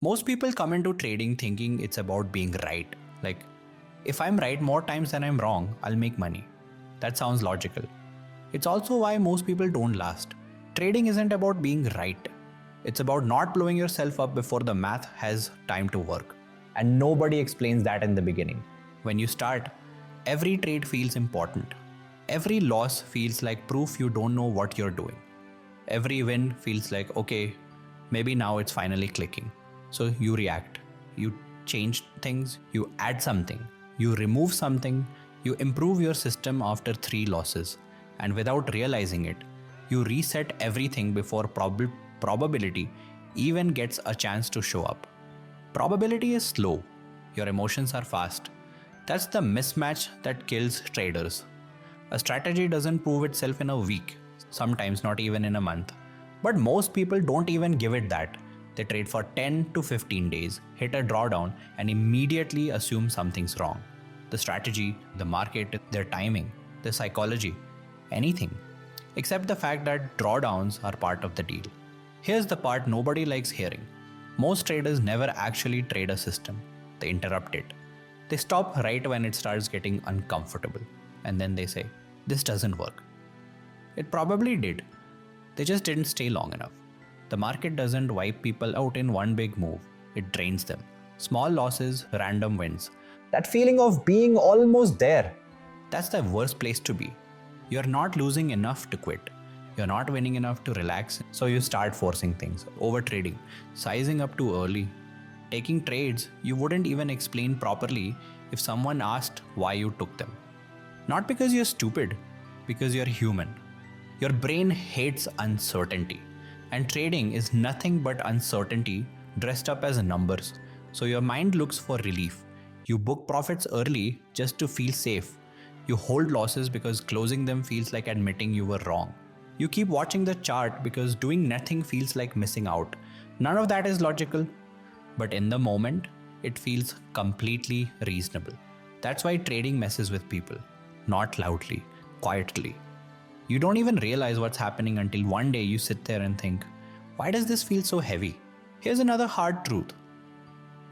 Most people come into trading thinking it's about being right. Like, if I'm right more times than I'm wrong, I'll make money. That sounds logical. It's also why most people don't last. Trading isn't about being right, it's about not blowing yourself up before the math has time to work. And nobody explains that in the beginning. When you start, every trade feels important. Every loss feels like proof you don't know what you're doing. Every win feels like, okay, maybe now it's finally clicking. So you react, you change things, you add something, you remove something, you improve your system after 3 losses. And without realizing it, you reset everything before probability even gets a chance to show up. Probability is slow, your emotions are fast. That's the mismatch that kills traders. A strategy doesn't prove itself in a week, sometimes not even in a month. But most people don't even give it that. They trade for 10 to 15 days, hit a drawdown, and immediately assume something's wrong. The strategy, the market, their timing, the psychology, anything. Except the fact that drawdowns are part of the deal. Here's the part nobody likes hearing. Most traders never actually trade a system, they interrupt it. They stop right when it starts getting uncomfortable, and then they say, "This doesn't work." It probably did. They just didn't stay long enough. The market doesn't wipe people out in one big move, it drains them. Small losses, random wins. That feeling of being almost there. That's the worst place to be. You're not losing enough to quit. You're not winning enough to relax, so you start forcing things, over trading, sizing up too early, taking trades you wouldn't even explain properly if someone asked why you took them. Not because you're stupid, because you're human. Your brain hates uncertainty, and trading is nothing but uncertainty dressed up as numbers. So your mind looks for relief. You book profits early just to feel safe. You hold losses because closing them feels like admitting you were wrong. You keep watching the chart because doing nothing feels like missing out. None of that is logical, but in the moment, it feels completely reasonable. That's why trading messes with people, not loudly, quietly. You don't even realize what's happening until one day you sit there and think, why does this feel so heavy? Here's another hard truth.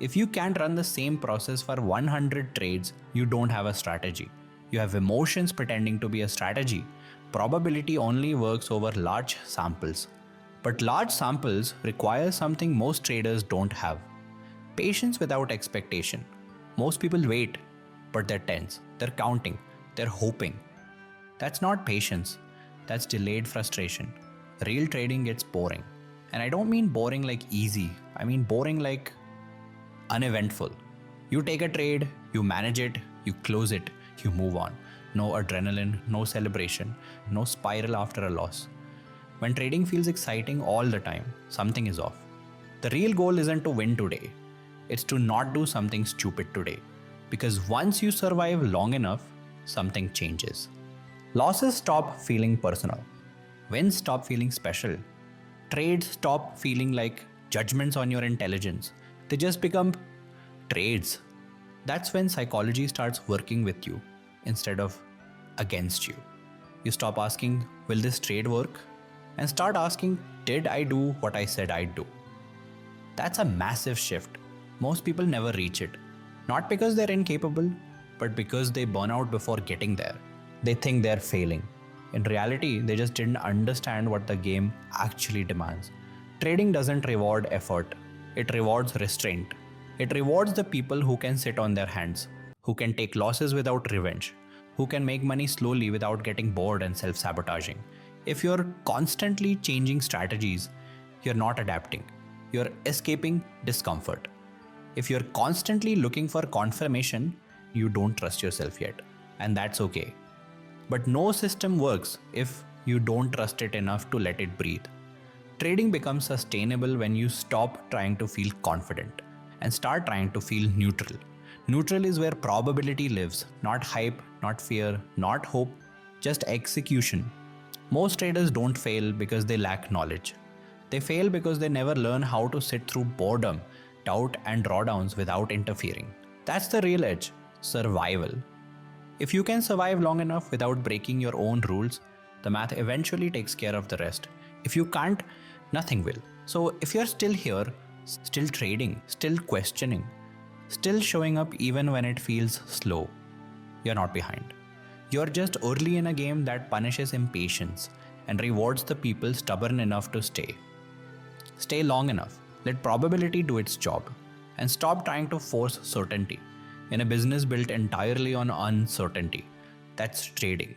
If you can't run the same process for 100 trades, you don't have a strategy. You have emotions pretending to be a strategy. Probability only works over large samples. But large samples require something most traders don't have: patience without expectation. Most people wait, but they're tense, they're counting, they're hoping. That's not patience, that's delayed frustration. Real trading gets boring. And I don't mean boring like easy, I mean boring like uneventful. You take a trade, you manage it, you close it, you move on. No adrenaline, no celebration, no spiral after a loss. When trading feels exciting all the time, something is off. The real goal isn't to win today, it's to not do something stupid today. Because once you survive long enough, something changes. Losses stop feeling personal. Wins stop feeling special. Trades stop feeling like judgments on your intelligence. They just become trades. That's when psychology starts working with you instead of against you. You stop asking, will this trade work? And start asking, did I do what I said I'd do? That's a massive shift. Most people never reach it. Not because they're incapable, but because they burn out before getting there. They think they're failing. In reality, they just didn't understand what the game actually demands. Trading doesn't reward effort, it rewards restraint. It rewards the people who can sit on their hands, who can take losses without revenge, who can make money slowly without getting bored and self-sabotaging. If you're constantly changing strategies, you're not adapting. You're escaping discomfort. If you're constantly looking for confirmation, you don't trust yourself yet. And that's okay. But no system works if you don't trust it enough to let it breathe. Trading becomes sustainable when you stop trying to feel confident and start trying to feel neutral. Neutral is where probability lives, not hype, not fear, not hope, just execution. Most traders don't fail because they lack knowledge. They fail because they never learn how to sit through boredom, doubt, and drawdowns without interfering. That's the real edge: survival. If you can survive long enough without breaking your own rules, the math eventually takes care of the rest. If you can't, nothing will. So if you're still here, still trading, still questioning, still showing up even when it feels slow, you're not behind. You're just early in a game that punishes impatience and rewards the people stubborn enough to stay. Stay long enough, let probability do its job, and stop trying to force certainty in a business built entirely on uncertainty. That's trading.